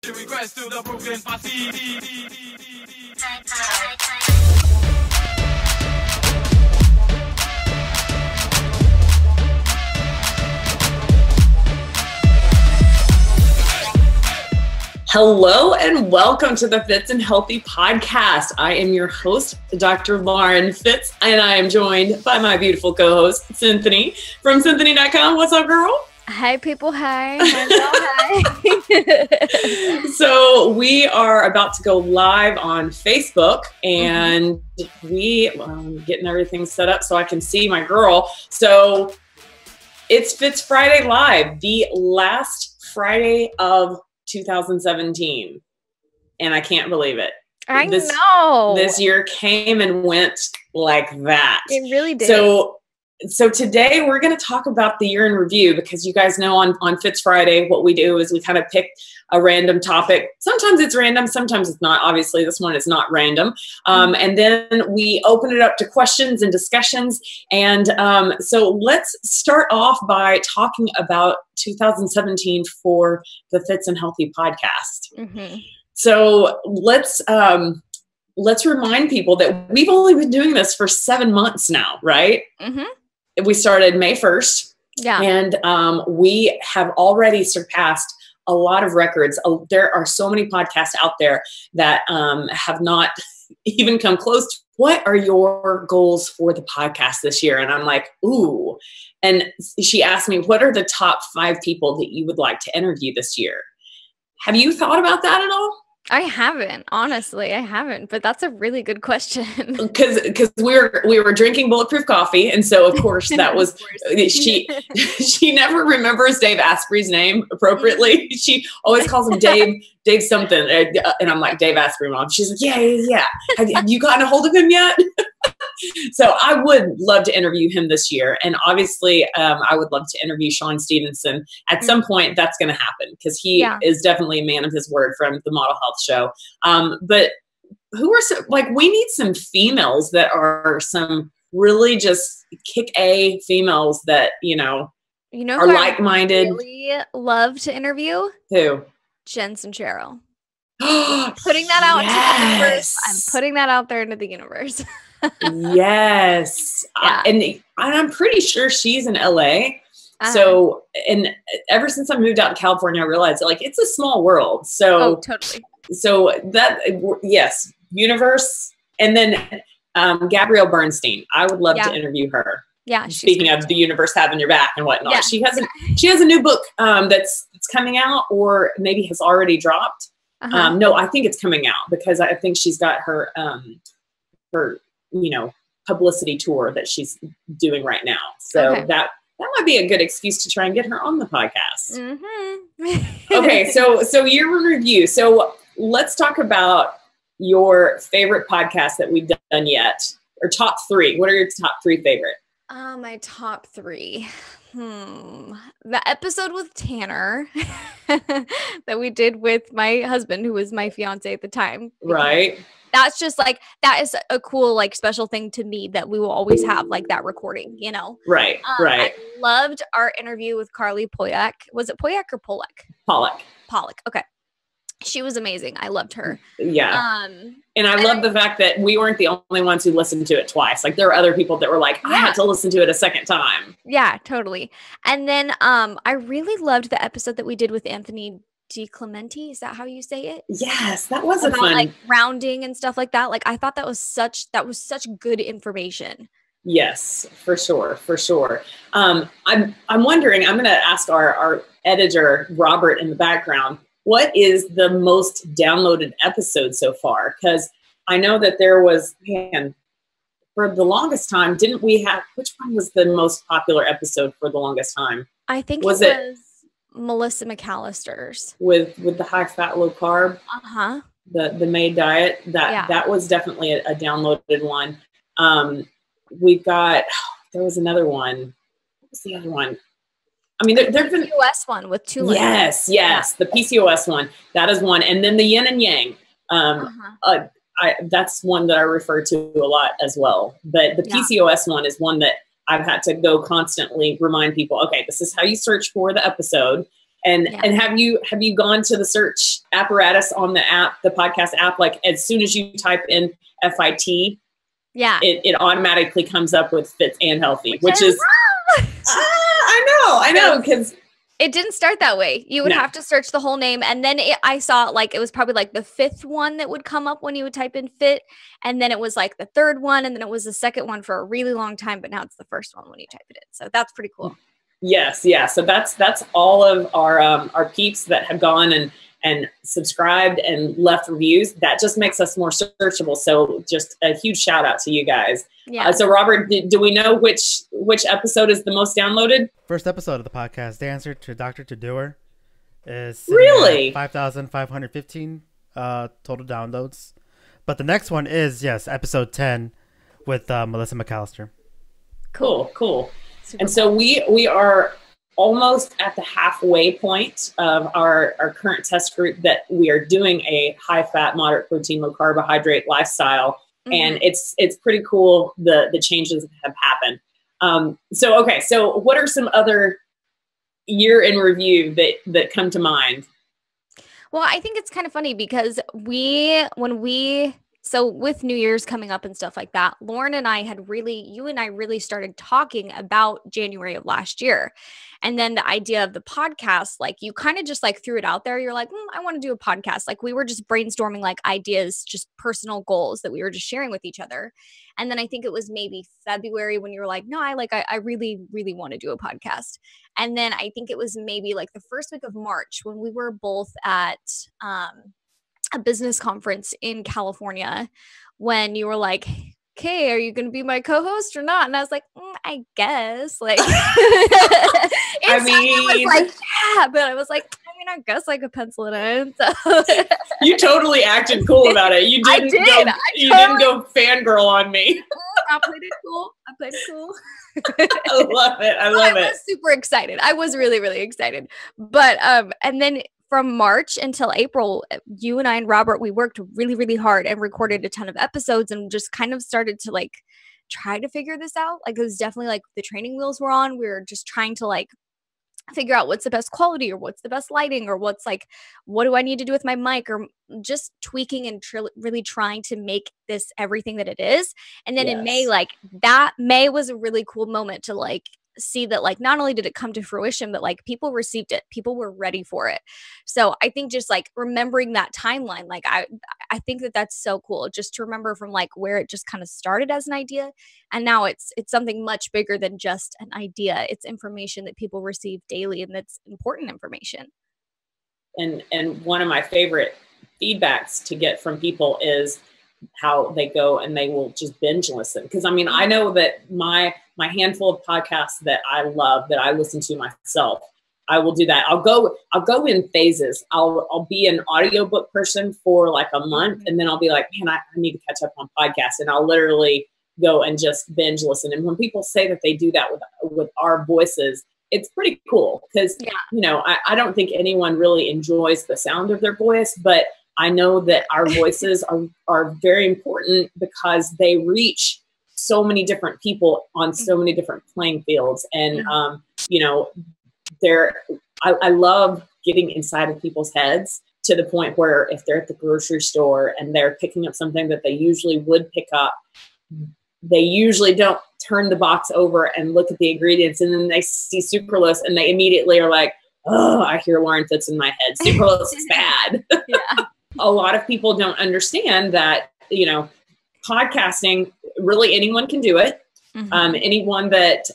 Request to the Brooklyn Party. Hello and welcome to the Fitz and Healthy podcast. I am your host, Dr. Lauren Fitz, and I am joined by my beautiful co-host, Cinthanie from Cinthanie.com. What's up, girl? Hi, people. Hi. Hi. So we are about to go live on Facebook, and I'm getting everything set up so I can see my girl. So it's Fitz Friday Live, the last Friday of 2017, and I can't believe it. I know. This year came and went like that. It really did. So today we're going to talk about the year in review, because you guys know on Fitz Friday, what we do is we kind of pick a random topic. Sometimes it's random, sometimes it's not. Obviously, this one is not random. And then we open it up to questions and discussions. And so let's start off by talking about 2017 for the Fitz and Healthy podcast. So let's remind people that we've only been doing this for 7 months now, right? We started May 1st. Yeah. And we have already surpassed a lot of records. There are so many podcasts out there that have not even come close to. What are your goals for the podcast this year? And I'm like, ooh. And she asked me, what are the top 5 people that you would like to interview this year? Have you thought about that at all? I haven't, honestly. I haven't, but that's a really good question. Because we were drinking bulletproof coffee, and so of course that was she never remembers Dave Asprey's name appropriately. She always calls him Dave something, and I'm like, Dave Asprey, Mom. She's like, yeah. Have you gotten a hold of him yet? So I would love to interview him this year. And obviously I would love to interview Sean Stevenson. At some point that's going to happen, because he is definitely a man of his word from the Model Health Show. But who are we need some females that are some really just kick-A females that, are like-minded. I really love to interview? Who? Jen Sincero. Putting that out into the universe. I'm putting that out there into the universe. Yes. Yeah. And I'm pretty sure she's in LA. So, and ever since I moved out to California, I realized it's a small world. So, totally. So yes, universe. And then Gabrielle Bernstein, I would love to interview her. Yeah. Speaking of the universe having your back and whatnot, she has a new book that's coming out, or maybe has already dropped. No, I think it's coming out, because I think she's got her publicity tour that she's doing right now. So that might be a good excuse to try and get her on the podcast. Okay. So year in review. So let's talk about your favorite podcast that we've done yet, or top 3. What are your top 3 favorite? My top 3. The episode with Tanner that we did with my husband, who was my fiance at the time. Right. That's just that is a cool, special thing to me, that we will always have that recording, Right. Right. I loved our interview with Carly Polak. Was it Polak or Polak? Polak. Okay. She was amazing. I loved her. Yeah. And I love the fact that we weren't the only ones who listened to it twice. There were other people that were like, I had to listen to it a second time. Yeah, totally. And then I really loved the episode that we did with Anthony DiClemente. Is that how you say it? Yes, that was about, fun. Rounding and stuff like that. I thought that was such good information. Yes, for sure. I'm wondering, I'm going to ask our editor, Robert, in the background, what is the most downloaded episode so far? Because I know that there was, for the longest time, didn't we have, which one was the most popular episode for the longest time? I think it was Melissa McAllister's. With the high fat, low carb. The Maid diet. That was definitely a downloaded one. We've got, there was another one. What was the other one? I mean, there've been PCOS one with Tulip. Yes, the PCOS one. That is one, and then the Yin and Yang. That's one that I refer to a lot as well. But the PCOS one is one that I've had to go constantly remind people. Okay, this is how you search for the episode, And have you gone to the search apparatus on the app, the podcast app? Like as soon as you type in FIT, it automatically comes up with Fitz and Healthy, which is I know, because it didn't start that way. You would have to search the whole name. And then I saw like, it was probably like the 5th one that would come up when you would type in Fit. And then it was like the 3rd one. And then it was the 2nd one for a really long time. But now it's the 1st one when you type it in. So that's pretty cool. Yes. Yeah. So that's all of our peeps that have gone and subscribed and left reviews. That just makes us more searchable. So just a huge shout out to you guys. Yeah. So Robert, do we know which episode is the most downloaded? First episode of the podcast, The Answer to Dr. To Doer, is really 5,515 total downloads. But the next one is, episode 10 with Melissa McAllister. Cool. And so we are almost at the halfway point of our current test group that we are doing a high fat, moderate protein, low carbohydrate lifestyle. And it's pretty cool, the changes that have happened. So what are some other year in review that come to mind? Well, I think it's kind of funny because so with New Year's coming up and stuff like that, Lauren and I you and I really started talking about January of last year. And then the idea of the podcast, like you kind of just like threw it out there. You're like, I want to do a podcast. Like we were just brainstorming like ideas, just personal goals that we were just sharing with each other. And then I think it was maybe February when you were like, no, I really, really want to do a podcast. And then I think it was maybe like the first week of March when we were both at, a business conference in California when you were like, okay, are you going to be my co-host or not? And I was like, I guess. Like, was like, yeah, but I was like, I guess I could pencil it in. So. You totally acted cool about it. You didn't go fangirl on me. I played it cool. I love it. I was super excited. I was really, really excited. But and then from March until April, you and I and Robert, we worked really, really hard and recorded a ton of episodes and just kind of started to like try to figure this out. Like it was definitely like the training wheels were on. We were just trying to like figure out what's the best quality or what's the best lighting or what's like, what do I need to do with my mic, or just tweaking and really trying to make this everything that it is. And then in May, like that May was a really cool moment to like see that like not only did it come to fruition, but like people received it, people were ready for it. So I think just like remembering that timeline, like I think that that's so cool just to remember from like where it just kind of started as an idea and now it's something much bigger than just an idea. It's information that people receive daily and that's important information. And one of my favorite feedbacks to get from people is how they go and they will just binge listen. Because I mean, I know that my handful of podcasts that I love, that I listen to myself, I will do that. I'll go in phases. I'll be an audiobook person for like a month, and then I'll be like, man, I need to catch up on podcasts, and I'll literally go and just binge listen. And when people say that they do that with our voices, it's pretty cool because you know, I don't think anyone really enjoys the sound of their voice, but I know that our voices are very important because they reach so many different people on so many different playing fields. And, you know, I love getting inside of people's heads to the point where if they're at the grocery store and they're picking up something that they usually would pick up, they usually don't turn the box over and look at the ingredients, and then they see sucralose and they immediately are like, oh, I hear Lauren Fitz in my head. Sucralose is bad. Yeah. A lot of people don't understand that, you know, podcasting, really anyone can do it. Anyone that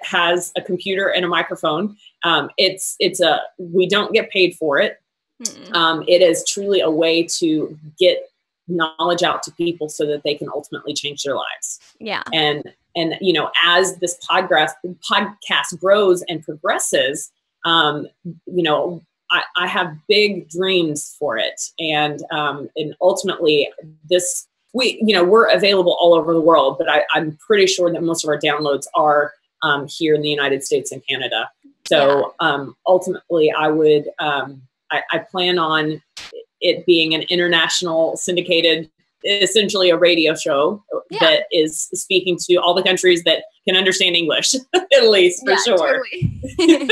has a computer and a microphone, we don't get paid for it. It is truly a way to get knowledge out to people so that they can ultimately change their lives. Yeah. And you know, as this podcast grows and progresses, you know, I have big dreams for it. And ultimately we're available all over the world, but I'm pretty sure that most of our downloads are here in the United States and Canada. So ultimately I would, I plan on it being an international syndicated, essentially a radio show that is speaking to all the countries that can understand English, at least for sure. Totally.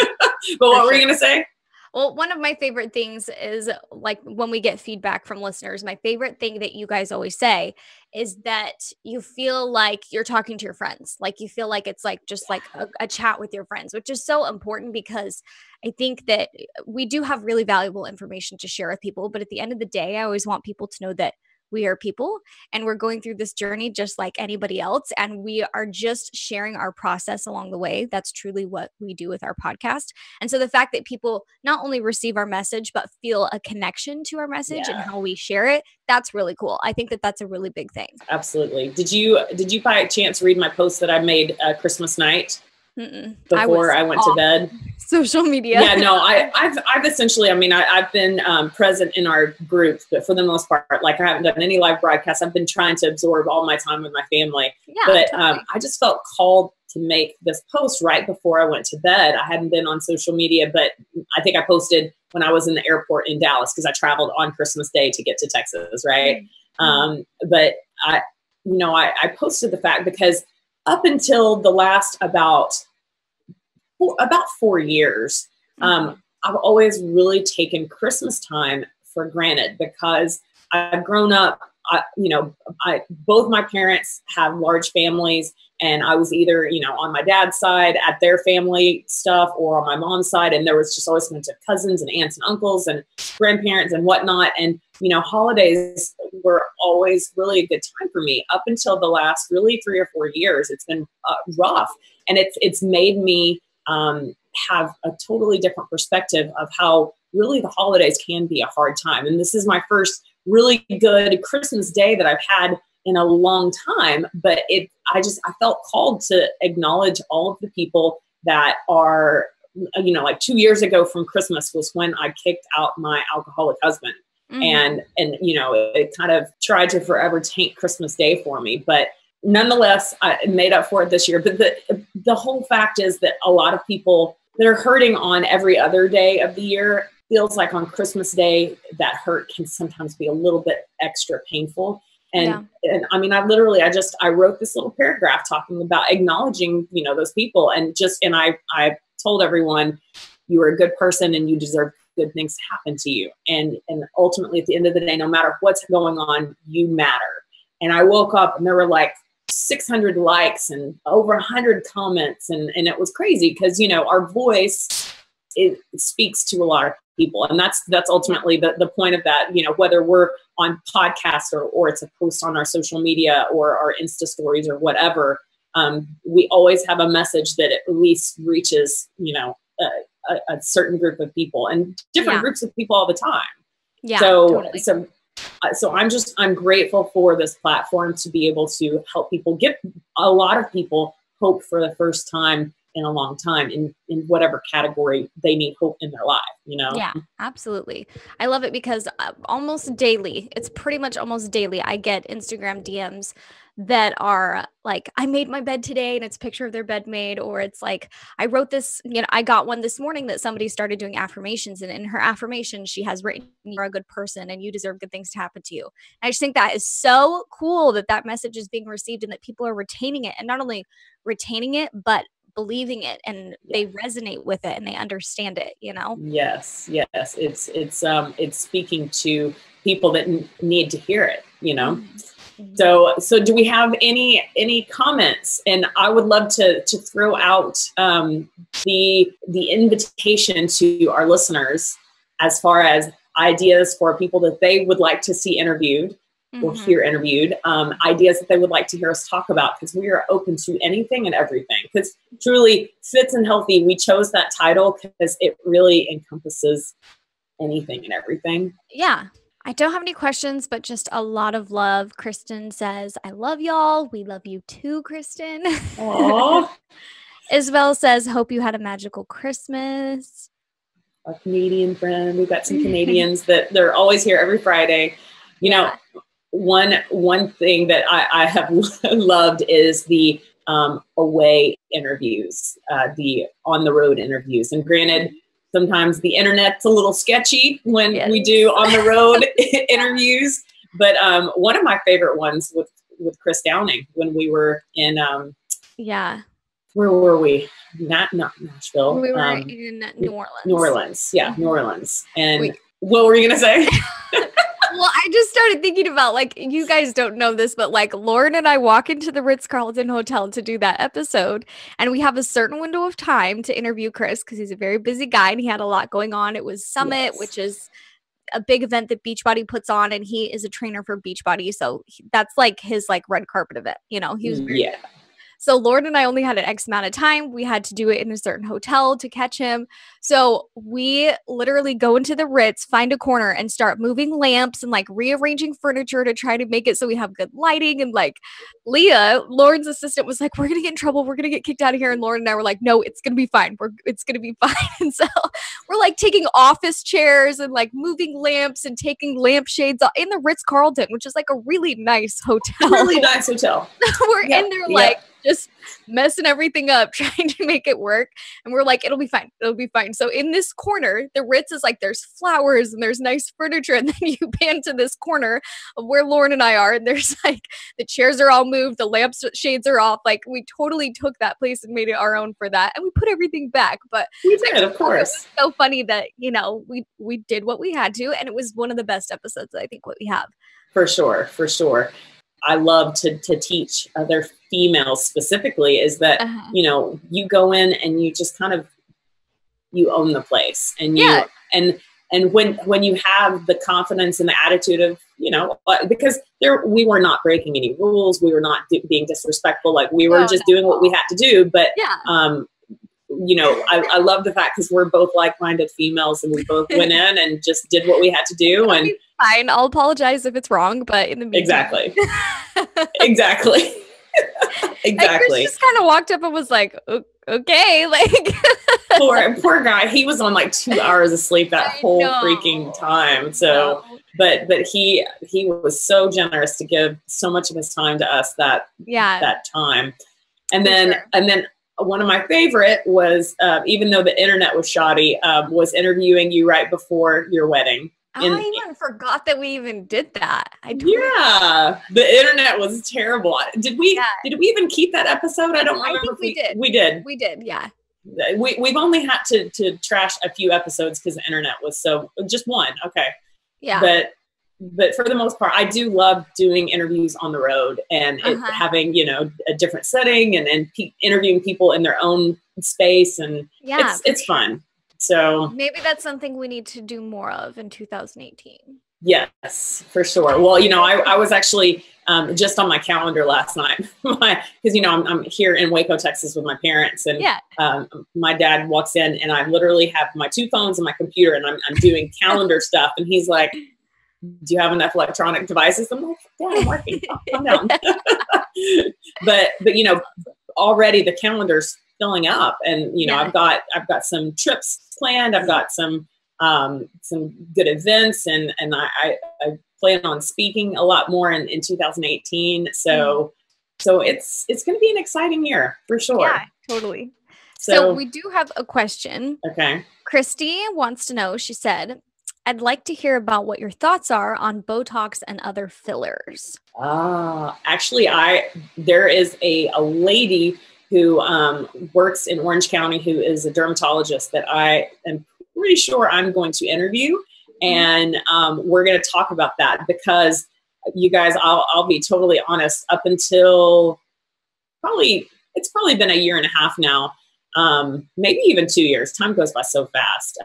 But what were you going to say? Well, one of my favorite things is like when we get feedback from listeners, my favorite thing that you guys always say is that you feel like you're talking to your friends. Like you feel like it's like just like a chat with your friends, which is so important because I think that we do have really valuable information to share with people. But at the end of the day, I always want people to know that we are people and we're going through this journey just like anybody else. And we are just sharing our process along the way. That's truly what we do with our podcast. And so the fact that people not only receive our message, but feel a connection to our message and how we share it, that's really cool. I think that that's a really big thing. Absolutely. Did you by chance read my post that I made Christmas night? Before I went to bed? Social media. Yeah, no, I've essentially, I mean, I've been present in our group, but for the most part, like I haven't done any live broadcasts. I've been trying to absorb all my time with my family. Yeah, but totally. I just felt called to make this post right before I went to bed. I hadn't been on social media, but I think I posted when I was in the airport in Dallas because I traveled on Christmas Day to get to Texas, right? But I posted the fact because up until the last about 4 years, I've always really taken Christmas time for granted because I've grown up, both my parents have large families and I was either, on my dad's side at their family stuff or on my mom's side. And there was just always a bunch of cousins and aunts and uncles and grandparents and whatnot. And, holidays were always really a good time for me up until the last really 3 or 4 years. It's been rough and it's made me have a totally different perspective of how really the holidays can be a hard time. And this is my first really good Christmas Day that I've had in a long time, but I felt called to acknowledge all of the people that are, like 2 years ago from Christmas was when I kicked out my alcoholic husband. And it kind of tried to forever taint Christmas Day for me, but nonetheless, I made up for it this year. But the whole fact is that a lot of people that are hurting on every other day of the year feels like on Christmas Day, that hurt can sometimes be a little bit extra painful. And I mean, I wrote this little paragraph talking about acknowledging, those people and I told everyone you are a good person and you deserve good things to happen to you. And ultimately at the end of the day, no matter what's going on, you matter. And I woke up and there were like 600 likes and over 100 comments. And it was crazy because, our voice, it speaks to a lot of people. And that's ultimately the point of that, whether we're on podcasts or it's a post on our social media or our Insta stories or whatever, we always have a message that at least reaches, a certain group of people and different groups of people all the time. Yeah. Totally. So I'm grateful for this platform to be able to help people, give a lot of people hope for the first time in a long time in whatever category they need hope in their life, Yeah, absolutely. I love it because almost daily, it's pretty much almost daily, I get Instagram DMs that are like, I made my bed today and it's a picture of their bed made, or it's like, I wrote this, I got one this morning that somebody started doing affirmations and in her affirmation, she has written, you're a good person and you deserve good things to happen to you. And I just think that is so cool that message is being received and that people are retaining it, and not only retaining it, but believing it, and they resonate with it and they understand it, Yes. It's speaking to people that need to hear it, So do we have any comments? And I would love to throw out the invitation to our listeners as far as ideas for people that they would like to see interviewed or hear interviewed, ideas that they would like to hear us talk about, because we are open to anything and everything. Because truly, Fitz and Healthy, we chose that title because it really encompasses anything and everything. Yeah. I don't have any questions, but just a lot of love. Kristen says, I love y'all. We love you too, Kristen. Aww. Isabel says, hope you had a magical Christmas. Our Canadian friend. We've got some Canadians that they're always here every Friday. One thing that I have loved is the away interviews, the on the road interviews. And granted, sometimes the internet's a little sketchy when we do on the road interviews. But one of my favorite ones with Chris Downing when we were in where were we? Not Nashville. We were in New Orleans. New Orleans. Yeah, New Orleans. And Wait. what were you going to say? Well, I just started thinking about, like, you guys don't know this, but like Lauren and I walk into the Ritz-Carlton Hotel to do that episode, and we have a certain window of time to interview Chris because he's a very busy guy and he had a lot going on. It was Summit, Yes. which is a big event that Beachbody puts on, and he is a trainer for Beachbody, so that's like his like red carpet event. You know, he was Yeah. So Lauren and I only had an X amount of time. We had to do it in a certain hotel to catch him. So we literally go into the Ritz, find a corner, and start moving lamps and like rearranging furniture to try to make it so we have good lighting. And like Leah, Lauren's assistant, was like, "We're gonna get in trouble. We're gonna get kicked out of here." And Lauren and I were like, "No, it's gonna be fine. It's gonna be fine." And so we're like taking office chairs and like moving lamps and taking lampshades in the Ritz-Carlton, which is like a really nice hotel. Really nice hotel. We're in there like just messing everything up, trying to make it work. And we're like, it'll be fine. It'll be fine. So in this corner, the Ritz is like, there's flowers and there's nice furniture. And then you pan to this corner of where Lauren and I are. And there's like, the chairs are all moved. The lamp shades are off. Like we totally took that place and made it our own for that. And we put everything back. But We did, of course. It was so funny that, you know, we did what we had to. And it was one of the best episodes, I think, what we have. For sure. For sure. I love to teach other females specifically is that, you know, you go in and you just kind of, you own the place and you, and when you have the confidence and the attitude of, you know, because we were not breaking any rules. We were not being disrespectful. Like we were just doing what we had to do. But, you know, I love the fact because we're both like-minded females and we both went in and just did what we had to do. And fine. I'll apologize if it's wrong, but in the meantime. Exactly. Exactly. And Chris just kind of walked up and was like, okay, like poor guy. He was on like 2 hours of sleep that whole freaking time. So, but he was so generous to give so much of his time to us that time. And then one of my favorite was, even though the internet was shoddy, was interviewing you right before your wedding. I even forgot that we even did that. The internet was terrible. Did we even keep that episode? I don't remember. I think we did. We did. Yeah. We've only had to trash a few episodes because the internet was just one. Okay. Yeah. But for the most part, I do love doing interviews on the road and having, you know, a different setting and interviewing people in their own space. And it's fun. So maybe that's something we need to do more of in 2018. Yes, for sure. Well, you know, I was actually just on my calendar last night because, you know, I'm here in Waco, Texas with my parents and my dad walks in and I literally have my two phones and my computer and I'm doing calendar stuff. And he's like, do you have enough electronic devices? I'm like, yeah, I'm working. Calm down. but, you know, already the calendar's filling up and, you know, I've got some trips planned. I've got some good events and I plan on speaking a lot more in 2018. So it's going to be an exciting year for sure. Yeah, totally. So we do have a question. Okay. Christy wants to know, she said, I'd like to hear about what your thoughts are on Botox and other fillers. Actually, there is a lady who works in Orange County who is a dermatologist that I am pretty sure I'm going to interview. And we're going to talk about that because you guys, I'll be totally honest, up until it's probably been a year and a half now, maybe even 2 years. Time goes by so fast.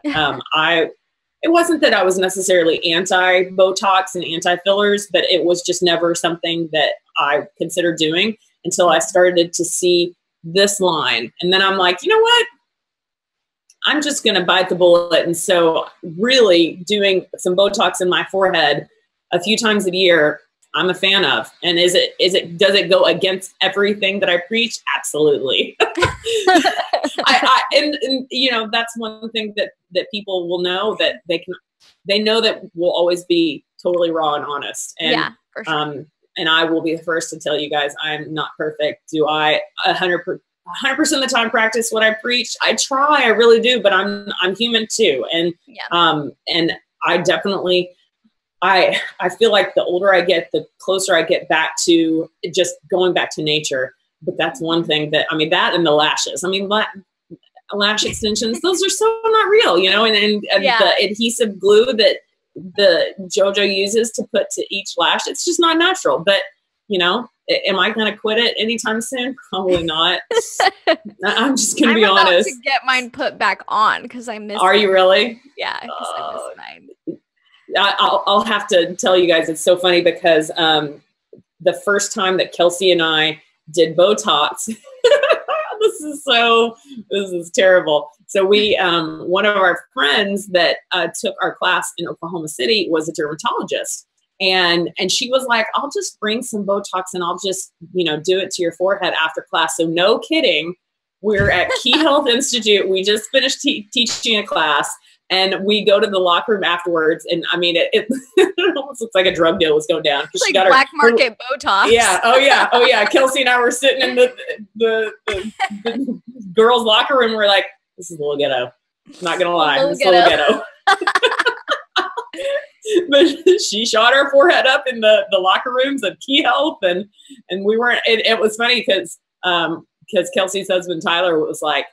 It wasn't that I was necessarily anti-Botox and anti-fillers, but it was just never something that I considered doing until I started to see this line. And then I'm like, you know what? I'm just going to bite the bullet. And so really doing some Botox in my forehead a few times a year, I'm a fan of. And does it go against everything that I preach? Absolutely. And you know, that's one thing that people will know, that they know that we'll always be totally raw and honest. And, for sure. And I will be the first to tell you guys, I'm not perfect. Do I 100% of the time practice what I preach? I try, I really do, but I'm human too. And, and I definitely, I feel like the older I get, the closer I get back to just going back to nature. but that's one thing that, I mean, that and the lashes. I mean, lash extensions, those are so not real, you know, and the adhesive glue that the JoJo uses to put to each lash, it's just not natural. But, you know, am I going to quit it anytime soon? Probably not. I'm just going to be honest. I'm about to get mine put back on because I miss Are you really? Yeah, because I miss mine. I'll have to tell you guys, it's so funny because the first time that Kelsey and I did Botox, this is terrible. So we, one of our friends that took our class in Oklahoma City was a dermatologist. And she was like, I'll just bring some Botox and I'll just, you know, do it to your forehead after class. So no kidding. We're at Key Health Institute. We just finished teaching a class. And we go to the locker room afterwards, and I mean, it almost looks like a drug deal was going down. It's like black market Botox. Yeah. Oh yeah. Kelsey and I were sitting in the girls' locker room. We're like, this is a little ghetto. Not gonna lie, it's a little ghetto. But she shot her forehead up in the locker rooms of Key Health, and we weren't. It was funny because Kelsey's husband Tyler was like,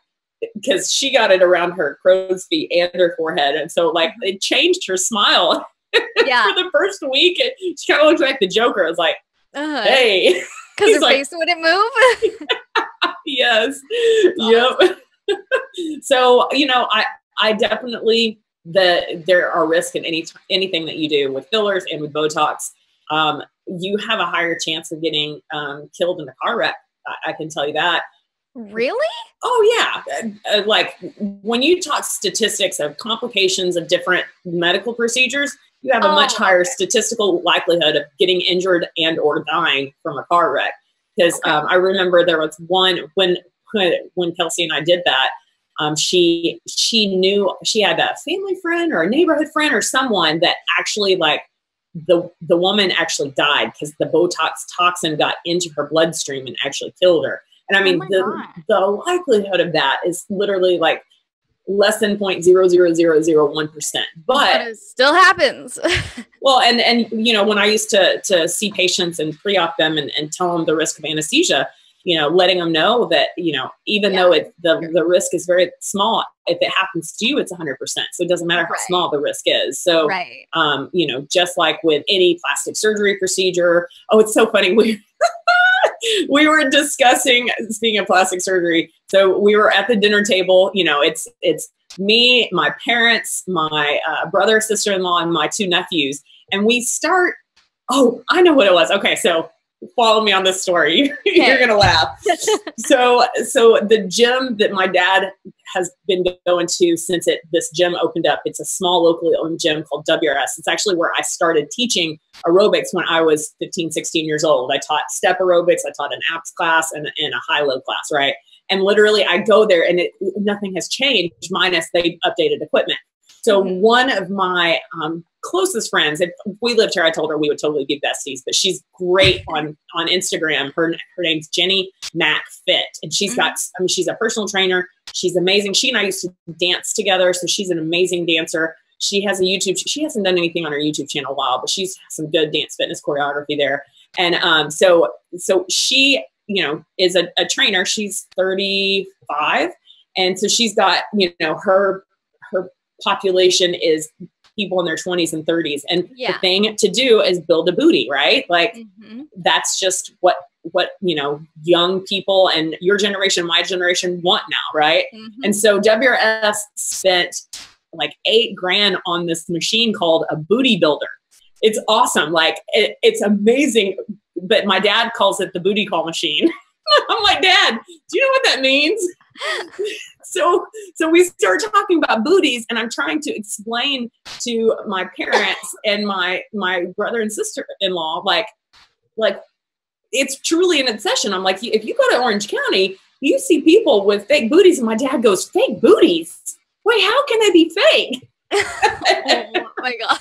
because she got it around her crow's feet and her forehead. And so like it changed her smile for the first week. She kind of looked like the Joker. I was like, hey. Because her face wouldn't move? Yes. Yep. So, you know, I definitely, there are risks in anything that you do with fillers and with Botox. You have a higher chance of getting killed in a car wreck. I can tell you that. Really? Oh yeah. Like when you talk statistics of complications of different medical procedures, you have a much higher statistical likelihood of getting injured and or dying from a car wreck. Because I remember there was one when Kelsey and I did that, she knew she had a family friend or a neighborhood friend or someone that actually like the woman actually died because the Botox toxin got into her bloodstream and actually killed her. And I mean, the likelihood of that is literally like less than 0.00001%. But it still happens. Well, and you know, when I used to see patients and pre-op them and tell them the risk of anesthesia, you know, letting them know that, you know, even though the risk is very small, if it happens to you, it's 100%. So it doesn't matter how small the risk is. So, you know, just like with any plastic surgery procedure. Oh, it's so funny. We were discussing, speaking of plastic surgery, so we were at the dinner table, you know, it's me, my parents, my brother, sister-in-law, and my two nephews. And we start, I know what it was. Okay, so follow me on this story. You're going to laugh. So the gym that my dad has been going to since this gym opened up, it's a small locally owned gym called WRS. It's actually where I started teaching aerobics when I was 15, 16 years old. I taught step aerobics. I taught an abs class and a high-low class, right? And literally I go there and nothing has changed minus they updated equipment. So one of my closest friends, if we lived here, I told her we would totally be besties, but she's great on Instagram. Her name's Jenny Mac Fit. And she's got, I mean, she's a personal trainer. She's amazing. She and I used to dance together. So she's an amazing dancer. She has a YouTube, she hasn't done anything on her YouTube channel in a while, but she's some good dance fitness choreography there. And so she, you know, is a trainer. She's 35. And so she's got, you know, her population is people in their 20s and 30s. And the thing to do is build a booty, right? Like that's just what, you know, young people and your generation, my generation want now. Right. And so WRS spent like $8,000 on this machine called a booty builder. It's awesome. Like it's amazing. But my dad calls it the booty call machine. I'm like, Dad, do you know what that means? So we start talking about booties, and I'm trying to explain to my parents and my brother and sister-in-law, like it's truly an obsession. I'm like, if you go to Orange County, you see people with fake booties, and my dad goes, fake booties? Wait, how can they be fake? Oh my God.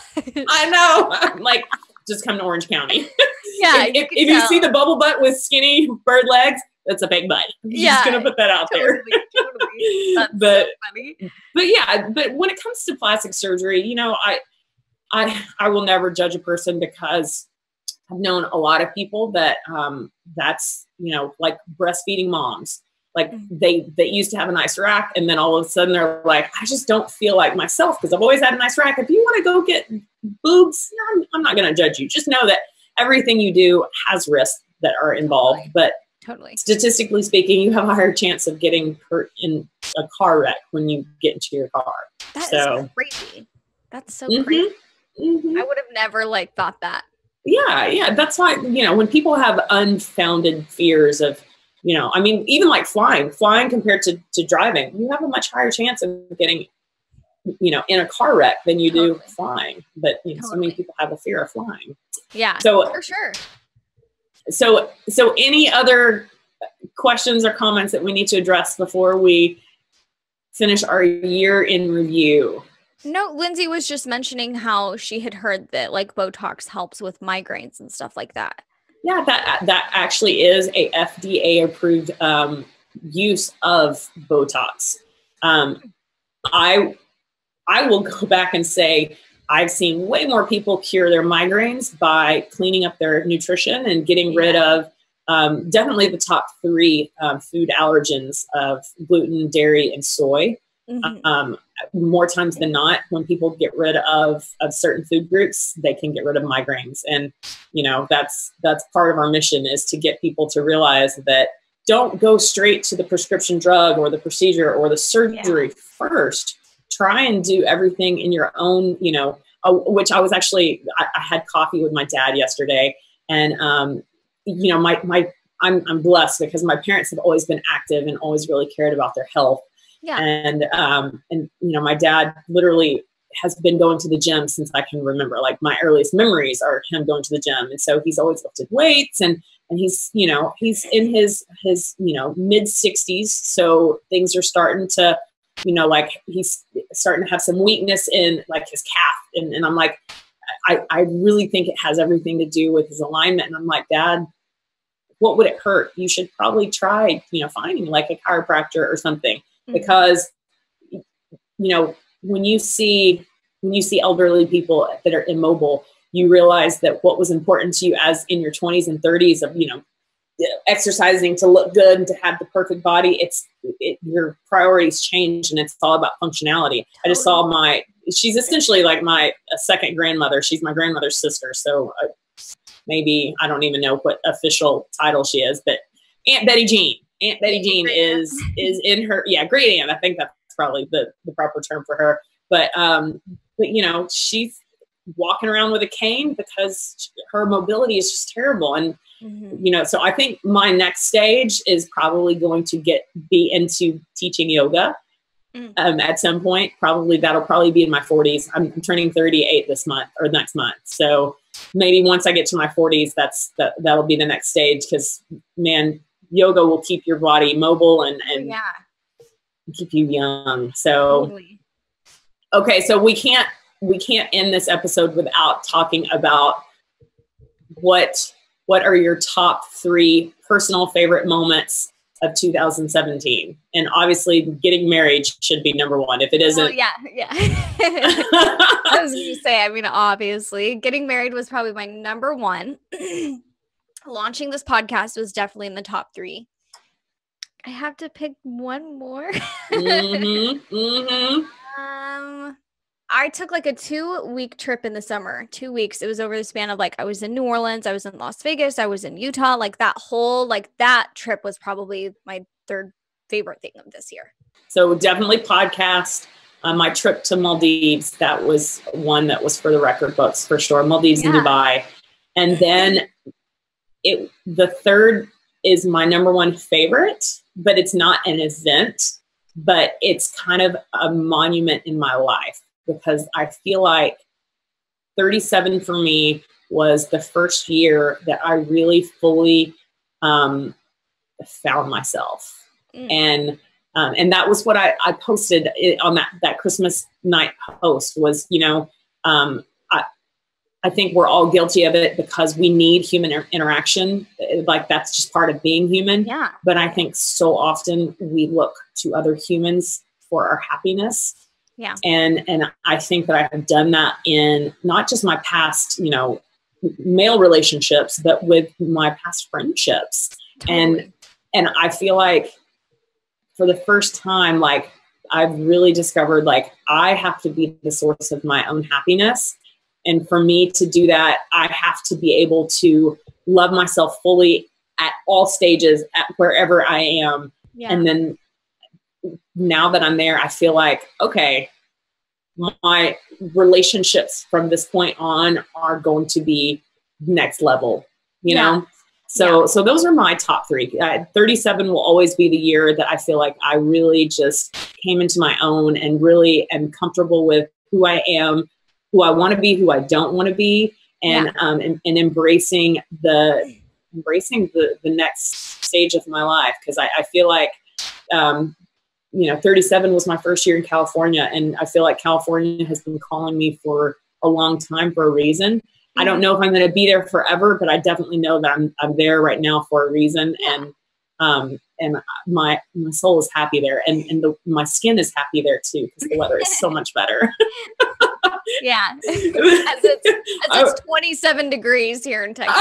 I know. I'm like, just come to Orange County. Yeah. if you see the bubble butt with skinny bird legs, that's a fake butt. I'm just gonna put that out there. Totally. That's so funny. But when it comes to plastic surgery, you know, I will never judge a person because I've known a lot of people that that's, like breastfeeding moms. Like they used to have a nice rack, and then all of a sudden they're like, I just don't feel like myself because I've always had a nice rack. If you want to go get boobs, I'm not going to judge you. Just know that everything you do has risks that are involved. But Totally. statistically speaking, you have a higher chance of getting hurt in a car wreck when you get into your car. That is crazy. That's so crazy. I would have never thought that. Yeah. That's why, when people have unfounded fears of, even like flying compared to driving, you have a much higher chance of getting, in a car wreck than you do flying. But so many people have a fear of flying. Yeah, so for sure. So any other questions or comments that we need to address before we finish our year in review? No, Lindsay was just mentioning how she had heard that Botox helps with migraines and stuff like that. Yeah, that actually is a FDA approved use of Botox. I will go back and say I've seen way more people cure their migraines by cleaning up their nutrition and getting rid of definitely the top 3 food allergens of gluten, dairy, and soy. More times than not, when people get rid of certain food groups, they can get rid of migraines. And, that's part of our mission, is to get people to realize that don't go straight to the prescription drug or the procedure or the surgery first. Try and do everything in your own, which I was actually, I had coffee with my dad yesterday, and, I'm blessed because my parents have always been active and always really cared about their health. Yeah. And my dad literally has been going to the gym since I can remember. Like my earliest memories are him going to the gym. And so he's always lifted weights, and he's, he's in his mid 60s. So things are starting to, he's starting to have some weakness in his calf. And I'm like, I really think it has everything to do with his alignment. And I'm like, Dad, what would it hurt? You should probably try, finding a chiropractor or something. Because, when you see elderly people that are immobile, you realize that what was important to you as in your 20s and 30s of, exercising to look good and to have the perfect body, your priorities change, and it's all about functionality. Totally. I just saw she's essentially like my second grandmother. She's my grandmother's sister. So maybe, I don't even know what official title she is, but Aunt Betty Jean. Aunt Betty Jean is in her, great aunt. I think that's probably the proper term for her. But she's walking around with a cane because her mobility is just terrible. And, so I think my next stage is probably going to be into teaching yoga at some point. That'll probably be in my 40s. I'm turning 38 this month or next month. So maybe once I get to my 40s, that'll be the next stage, because, man, yoga will keep your body mobile and keep you young. So, okay. So we can't end this episode without talking about what are your top 3 personal favorite moments of 2017. And obviously getting married should be number 1. If it isn't. Yeah. I was going to say, obviously getting married was probably my number 1. Launching this podcast was definitely in the top 3. I have to pick one more. I took a 2-week trip in the summer. 2 weeks. It was over the span of I was in New Orleans, I was in Las Vegas, I was in Utah. That whole that trip was probably my 3rd favorite thing of this year. So definitely podcast. My trip to Maldives, that was one that was for the record books for sure. Maldives and Dubai. And then the 3rd is my number 1 favorite, but it's not an event, but it's kind of a monument in my life, because I feel like 37 for me was the first year that I really fully found myself. And that was what I posted on that Christmas night post was, I think we're all guilty of it because we need human interaction. That's just part of being human. Yeah. But I think so often we look to other humans for our happiness. Yeah. And I think that I have done that in not just my past, male relationships, but with my past friendships. Totally. And I feel like for the first time, like I've really discovered, like I have to be the source of my own happiness. And for me to do that, I have to be able to love myself fully at all stages, at wherever I am. Yeah. And then now that I'm there, I feel like, okay, my relationships from this point on are going to be next level, you know? So those are my top three. 37 will always be the year that I feel like I really just came into my own and really am comfortable with who I am, who I want to be, who I don't want to be, and embracing the next stage of my life. Because I feel like, 37 was my first year in California, and I feel like California has been calling me for a long time for a reason. I don't know if I'm going to be there forever, but I definitely know that I'm there right now for a reason. And my soul is happy there, and my skin is happy there too, because the weather is so much better. Yeah. As it's 27 degrees here in Texas.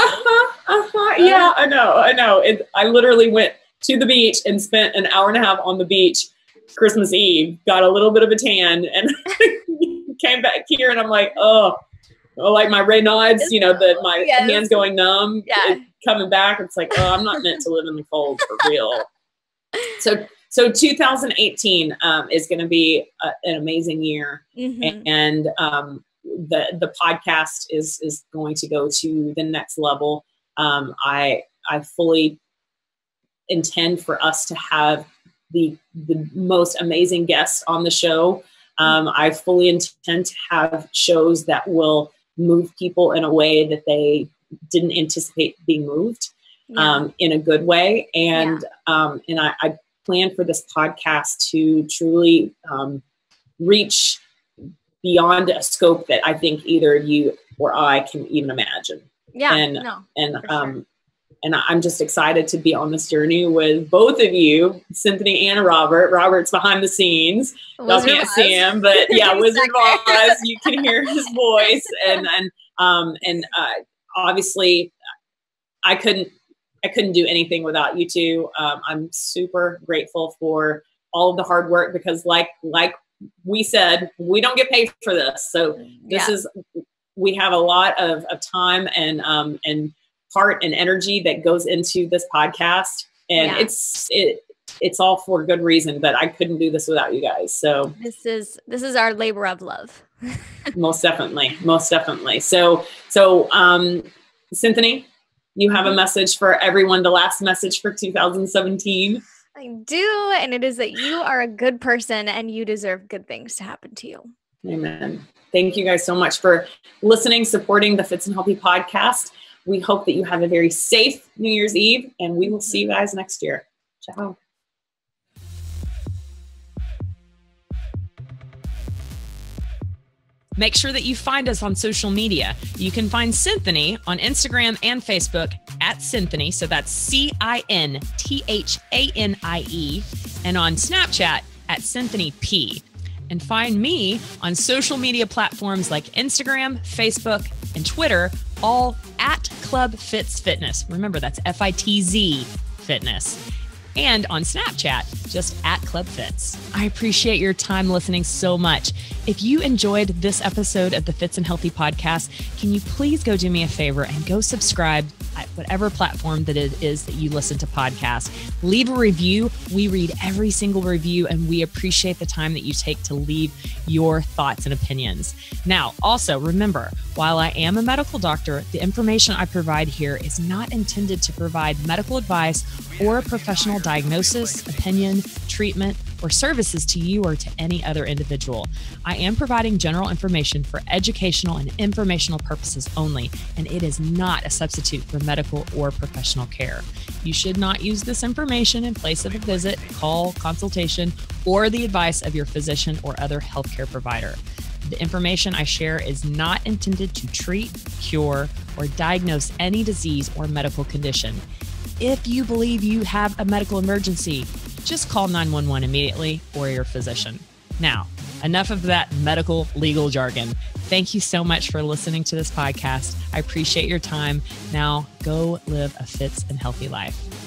Yeah, I know. I literally went to the beach and spent an hour and a half on the beach Christmas Eve, got a little bit of a tan, and came back here, and I'm like, like my Raynaud's, my hands going numb, coming back. It's like, I'm not meant to live in the cold for real. So 2018 is going to be an amazing year. And the podcast is going to go to the next level. I fully intend for us to have the most amazing guests on the show. I fully intend to have shows that will move people in a way that they didn't anticipate being moved, in a good way. And I plan for this podcast to truly reach beyond a scope that I think either you or I can even imagine. And I'm just excited to be on this journey with both of you, Cinthanie and Robert. Robert's behind the scenes. Y'all can't see him, but Wizard of Oz. You can hear his voice, and obviously, I couldn't do anything without you two. I'm super grateful for all of the hard work, because, like we said, we don't get paid for this. So we have a lot of time and heart and energy that goes into this podcast, and it's all for good reason, but I couldn't do this without you guys. So this is our labor of love. most definitely. So Cinthanie, you have a message for everyone, the last message for 2017. I do, and it is that you are a good person and you deserve good things to happen to you. Amen. Thank you guys so much for listening, supporting the Fitz and Healthy podcast. We hope that you have a very safe New Year's Eve, and we will see you guys next year. Ciao. Make sure that you find us on social media. You can find Cinthanie on Instagram and Facebook at Cinthanie. So that's CINTHANIE, and on Snapchat at Cinthanie P. And find me on social media platforms like Instagram, Facebook, and Twitter, all at Club Fitz Fitness. Remember, that's FITZ Fitness. And on Snapchat, just at Club Fitz. I appreciate your time listening so much. If you enjoyed this episode of the Fitz and Healthy podcast, can you please go do me a favor and go subscribe at whatever platform that it is that you listen to podcasts. Leave a review. We read every single review, and we appreciate the time that you take to leave your thoughts and opinions. Now, also remember, while I am a medical doctor, the information I provide here is not intended to provide medical advice or a professional diagnosis, opinion, treatment, or services to you or to any other individual. I am providing general information for educational and informational purposes only, and it is not a substitute for medical or professional care. You should not use this information in place of a visit, call, consultation, or the advice of your physician or other healthcare provider. The information I share is not intended to treat, cure, or diagnose any disease or medical condition. If you believe you have a medical emergency, just call 911 immediately or your physician. Now, enough of that medical legal jargon. Thank you so much for listening to this podcast. I appreciate your time. Now go live a Fitz and healthy life.